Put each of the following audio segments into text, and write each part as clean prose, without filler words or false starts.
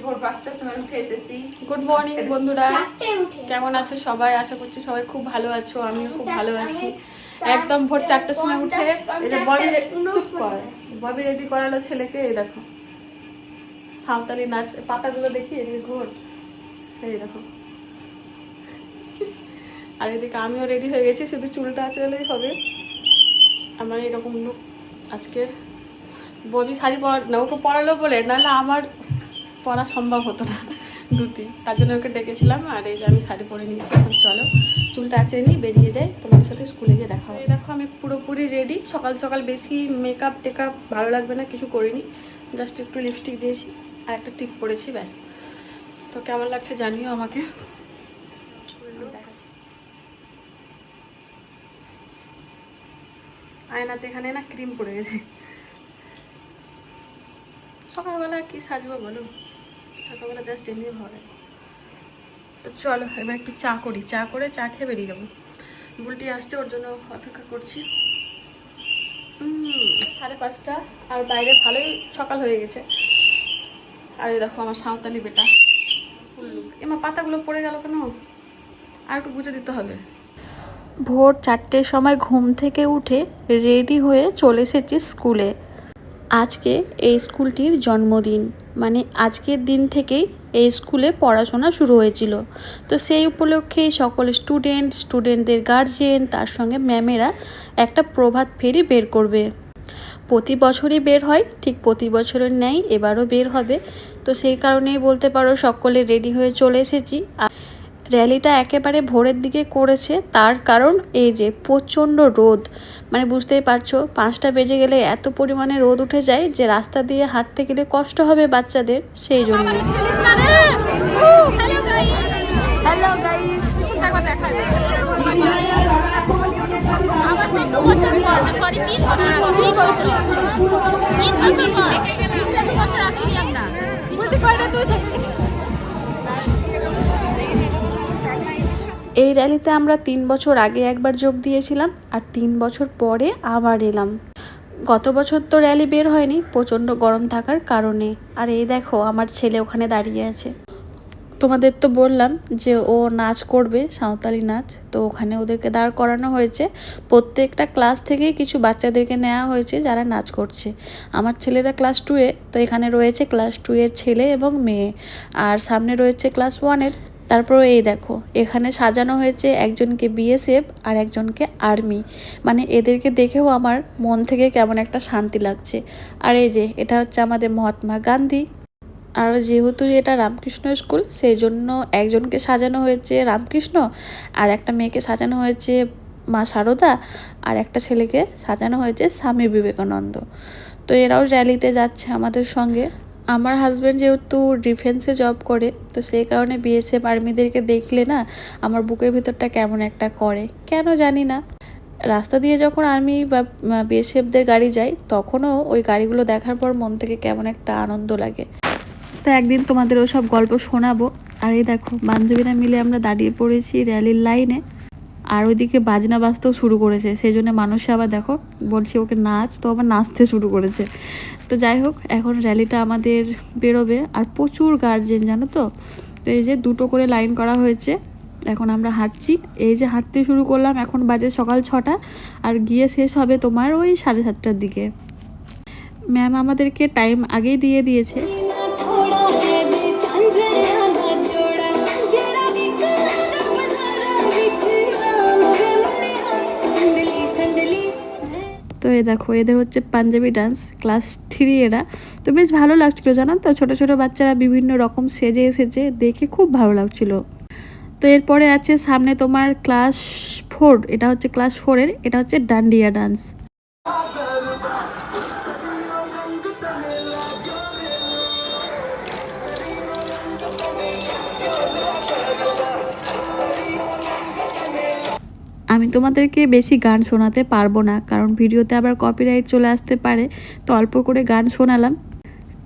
ভোর 5টার সময় উঠে এসেছি। গুড মর্নিং বন্ধুরা, কেমন আছো সবাই? আশা করছি সবাই খুব ভালো আছো, আমিও খুব ভালো আছি। একদম ভোর 4টার সময় উঠে এই যে ববি রেডি করালো ছেলেকে। এই দেখো সাঁওতালি নাচ, পাতাগুলো দেখি এদিকে ঘোর, এই দেখো। আর এদিকে আমিও রেডি হয়ে গেছি, শুধু চুলটা আঁচড়ালেই হবে। আমার এরকম লুক আজকের। ববি শাড়ি না ওকে পরালো বলে, নাহলে আমার পরা সম্ভব হতো না ধুতি, তার জন্য ওকে ডেকেছিলাম। আর এই যে আমি শাড়ি পরে নিয়েছি। এখন চলো চুলটা আঁচড়ে নিই, বেরিয়ে যাই, তোমাদের সাথে স্কুলে গিয়ে দেখা হবে। এই দেখো আমি পুরোপুরি রেডি। সকাল সকাল বেশি মেকআপ টেকআপ ভালো লাগবে না, কিছু করিনি, জাস্ট একটু লিপস্টিক দিয়েছি আর একটা টিপ পরেছি, ব্যাস। তো কেমন লাগছে জানিও আমাকে। আয়নাতে এখানে না ক্রিম পড়ে গেছে। সকালবেলা কি সাজবো বলো, সকালবেলা জাস্ট এমনি ভালো। তো চলো এবার একটু চা করি, চা করে চা খেয়ে বেরিয়ে যাবো। বুলটি আসছে, ওর জন্য অপেক্ষা করছি। 5:30 আর বাইরে ভালোই সকাল হয়ে গেছে। আর এই দেখো আমার সাঁওতালি বেটা এমা পাতাগুলো পড়ে গেল কেন, আর একটু গুজে দিতে হবে। ভোর 4টের সময় ঘুম থেকে উঠে রেডি হয়ে চলে এসেছি স্কুলে। আজকে এই স্কুলটির জন্মদিন, মানে আজকের দিন থেকেই এই স্কুলে পড়াশোনা শুরু হয়েছিল। তো সেই উপলক্ষে সকল স্টুডেন্টদের গার্জিয়ান, তার সঙ্গে ম্যামেরা একটা প্রভাত ফেরি বের করবে। প্রতি বছরই বের হয়, ঠিক প্রতি বছরের ন্যায় এবারও বের হবে। তো সেই কারণেই বলতে পারো সকলে রেডি হয়ে চলে এসেছি। র্যালিটা একেবারে ভোরের দিকে করেছে, তার কারণ এই যে প্রচণ্ড রোদ, মানে বুঝতেই পারছো 5টা বেজে গেলে এত পরিমাণে রোদ উঠে যায় যে রাস্তা দিয়ে হাঁটতে গেলে কষ্ট হবে বাচ্চাদের, সেই জন্য। এই র্যালিতে আমরা 3 বছর আগে একবার যোগ দিয়েছিলাম, আর 3 বছর পরে আবার এলাম। গত বছর তো র্যালি বের হয়নি প্রচণ্ড গরম থাকার কারণে। আর এই দেখো আমার ছেলে ওখানে দাঁড়িয়ে আছে। তোমাদের তো বললাম যে ও নাচ করবে, সাঁওতালি নাচ। তো ওখানে ওদেরকে দাঁড় করানো হয়েছে। প্রত্যেকটা ক্লাস থেকেই কিছু বাচ্চাদেরকে নেওয়া হয়েছে যারা নাচ করছে। আমার ছেলেরা ক্লাস 2-এ, তো এখানে রয়েছে ক্লাস 2-এর ছেলে এবং মেয়ে, আর সামনে রয়েছে ক্লাস 1-এর। তারপর এই দেখো এখানে সাজানো হয়েছে একজনকে বিএসএফ আর একজনকে আর্মি, মানে এদেরকে দেখেও আমার মন থেকে কেমন একটা শান্তি লাগছে। আর এই যে এটা হচ্ছে আমাদের মহাত্মা গান্ধী। আর যেহেতু এটা রামকৃষ্ণ স্কুল, সেই জন্য একজনকে সাজানো হয়েছে রামকৃষ্ণ, আর একটা মেয়েকে সাজানো হয়েছে মা শারদা, আর একটা ছেলেকে সাজানো হয়েছে স্বামী বিবেকানন্দ। তো এরাও র্যালিতে যাচ্ছে আমাদের সঙ্গে। আমার হাজব্যান্ড যেহেতু ডিফেন্সে জব করে, তো সেই কারণে বিএসএফ আর্মিদেরকে দেখলে না আমার বুকের ভিতরটা কেমন একটা করে, কেন জানি না। রাস্তা দিয়ে যখন আর্মি বা বিএসএফদের গাড়ি যায়, তখনও ওই গাড়িগুলো দেখার পর মন থেকে কেমন একটা আনন্দ লাগে। তো একদিন তোমাদের ওসব গল্প শোনাবো। আর এই দেখো বান্ধবীরা মিলে আমরা দাঁড়িয়ে পড়েছি র্যালির লাইনে, আর ওইদিকে বাজনা বাজতেও শুরু করেছে। সেই জন্য মানুষে আবার দেখো বলছি ওকে নাচ, তো আবার নাচতে শুরু করেছে। তো যাই হোক এখন র্যালিটা আমাদের বেরোবে, আর প্রচুর গার্জেন জানো তো। তো এই যে 2টো করে লাইন করা হয়েছে, এখন আমরা হাঁটছি। এই যে হাঁটতে শুরু করলাম, এখন বাজে সকাল 6টা, আর গিয়ে শেষ হবে তোমার ওই 7:30টার দিকে। ম্যাম আমাদেরকে টাইম আগেই দিয়ে দিয়েছে। তো এই দেখো এদের হচ্ছে পাঞ্জাবি ডান্স, ক্লাস 3 এরা। তো বেশ ভালো লাগছিলো জানো তো, ছোট ছোট বাচ্চারা বিভিন্ন রকম সেজে এসেছে, দেখে খুব ভালো লাগছিল। তো এরপরে আছে সামনে তোমার ক্লাস 4, এটা হচ্ছে ক্লাস 4-এর, এটা হচ্ছে ডান্ডিয়া ডান্স। আমি তোমাদেরকে বেশি গান শোনাতে পারবো না, কারণ ভিডিওতে আবার কপিরাইট চলে আসতে পারে। তো অল্প করে গান শোনালাম,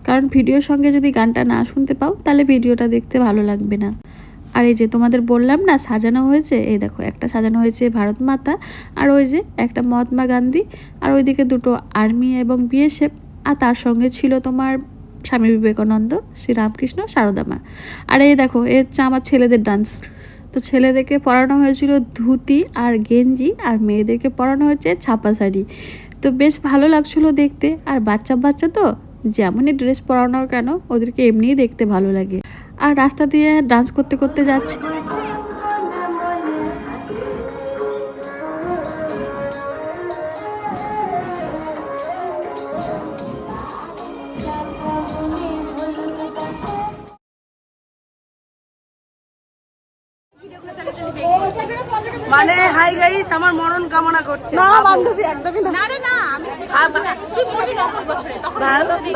কারণ ভিডিওর সঙ্গে যদি গানটা না শুনতে পাও তাহলে ভিডিওটা দেখতে ভালো লাগবে না। আর এই যে তোমাদের বললাম না সাজানো হয়েছে, এই দেখো একটা সাজানো হয়েছে ভারত মাতা, আর ওই যে একটা মহাত্মা গান্ধী, আর ওইদিকে 2টো আর্মি এবং বিএসএফ, আর তার সঙ্গে ছিল তোমার স্বামী বিবেকানন্দ, শ্রীরামকৃষ্ণ, সারদা মা। আর এই দেখো এ হচ্ছে আমার ছেলেদের ডান্স। তো ছেলেদেরকে পরানো হয়েছিল ধুতি আর গেঞ্জি, আর মেয়েদেরকে পরানো হয়েছে ছাপা শাড়ি। তো বেশ ভালো লাগছিলো দেখতে। আর বাচ্চা বাচ্চা তো যেমনই ড্রেস পরানো কেন ওদেরকে এমনিই দেখতে ভালো লাগে। আর রাস্তা দিয়ে ডান্স করতে করতে যাচ্ছি। মানে হাই গাইস, আমার মরণ কামনা করছে। না বান্ধবী একদমই না।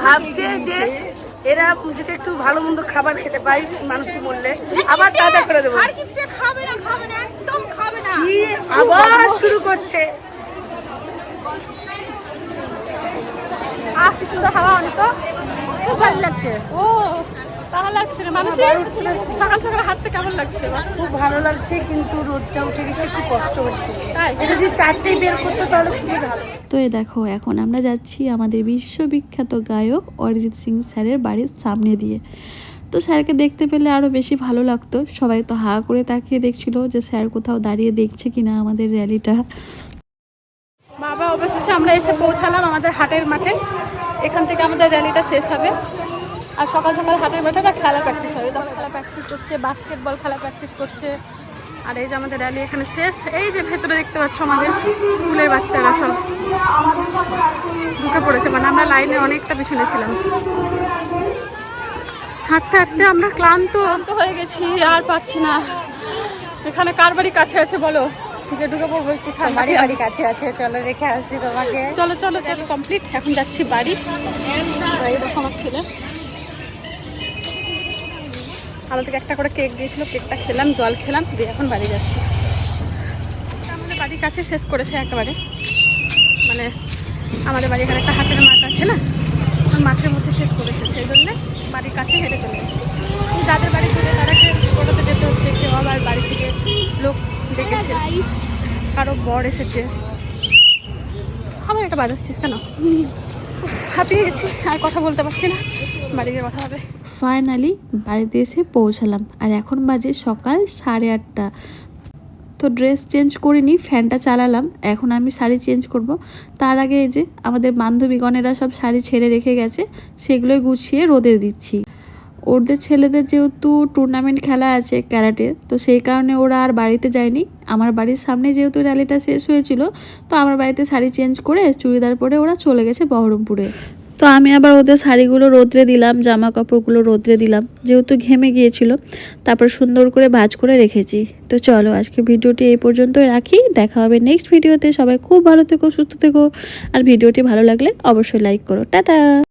ভাবছে যে এরা যদি একটু ভালো মন্দ খাবার খেতে পাই মানুষই মরলে আবার দাদা করে দেবো। কি আবার শুরু করছে। কি সুন্দর হাওয়া, অনেক তো খুব ভালো লাগছে। ও তাহলে লাগছে না মানুষের সকাল সকাল হাঁটতে কেমন লাগছে? খুব ভালো লাগছে, কিন্তু রোদটা উঠে গেছে, একটু কষ্ট হচ্ছে। এটা যদি 4টেই বের করতো তাহলে খুবই ভালো। তো এই দেখো এখন আমরা যাচ্ছি আমাদের বিশ্ববিখ্যাত গায়ক অরিজিৎ সিং স্যারের বাড়ির সামনে দিয়ে। তো স্যারকে দেখতে পেলে আরও বেশি ভালো লাগতো। সবাই তো হা করে তাকিয়ে দেখছিল যে স্যার কোথাও দাঁড়িয়ে দেখছে কিনা আমাদের র্যালিটা। বাবা অবশেষে আমরা এসে পৌঁছালাম আমাদের হাটের মাঠে। এখান থেকে আমাদের র্যালিটা শেষ হবে। আর সকাল সকাল হাটের মাঠে বা খেলা প্র্যাকটিস হবে। তখন খেলা প্র্যাকটিস করছে, বাস্কেটবল খেলা প্র্যাকটিস করছে। আর এই যে আমাদের র্যালি এখানে শেষ। এই যে ভেতরে দেখতে পাচ্ছ আমাদের স্কুলের বাচ্চারা সব ঢুকে পড়েছে, মানে আমরা লাইনে অনেকটা পিছনে ছিলাম। হাঁটতে হাঁটতে আমরা ক্লান্ত হয়ে গেছি, আর পাচ্ছি না। এখানে কার বাড়ি কাছে আছে বলো, যে ঢুকে পড়বো একটু। বাড়ি কাছে আছে, চলো রেখে আসছি তোমাকে। চলো চলো চলো কমপ্লিট। এখন যাচ্ছি বাড়ি। এরকম আমার ছেলে আমাদেরকে একটা করে কেক দিয়েছিল, কেকটা খেলাম, জল খেলাম, দিয়ে এখন বাড়ি যাচ্ছি। আমাদের বাড়ির কাছে শেষ করেছে একেবারে, মানে আমাদের বাড়ি এখানে একটা হাটের মাঠ আছে না, ওই মাঠের মধ্যে শেষ করেছে। সেই জন্যে বাড়ির কাছে হেঁটে চলে যাচ্ছি। যাদের বাড়ি থেকে তারাকে টোটোতে যেতে হচ্ছে, কেউ আবার বাড়ি থেকে লোক ডেকেছে, কারো বর এসেছে। আমার একটা বাড়ি আসছিস কেন? হাঁপিয়ে গেছি, আর কথা বলতে পারছি না, বাড়ি গিয়ে কথা হবে। ফাইনালি বাড়িতে এসে পৌঁছালাম। আর এখন বাজে সকাল 8:30। তো ড্রেস চেঞ্জ করিনি, ফ্যানটা চালালাম। এখন আমি শাড়ি চেঞ্জ করব। তার আগে এই যে আমাদের বান্ধবীগণেরা সব শাড়ি ছেড়ে রেখে গেছে, সেগুলোই গুছিয়ে রোদে দিচ্ছি। ওদের ছেলেদের যেহেতু টুর্নামেন্ট খেলা আছে ক্যারাটে, তো সেই কারণে ওরা আর বাড়িতে যায়নি। আমার বাড়ির সামনে যেহেতু র্যালিটা শেষ হয়েছিল, তো আমার বাড়িতে শাড়ি চেঞ্জ করে চুড়িদার পরে ওরা চলে গেছে বহরমপুরে। তো আমি আবার ওদের শাড়িগুলো রোদ্রে দিলাম, জামা কাপড়গুলো রোদ্রে দিলাম, যেহেতু ঘেমে গিয়েছিল। তারপর সুন্দর করে ভাঁজ করে রেখেছি। তো চলো আজকে ভিডিওটি এই পর্যন্তই রাখি। দেখা হবে নেক্সট ভিডিওতে। সবাই খুব ভালো থেকো, সুস্থ থেকো। আর ভিডিওটি ভালো লাগলে অবশ্যই লাইক করো। টাটা।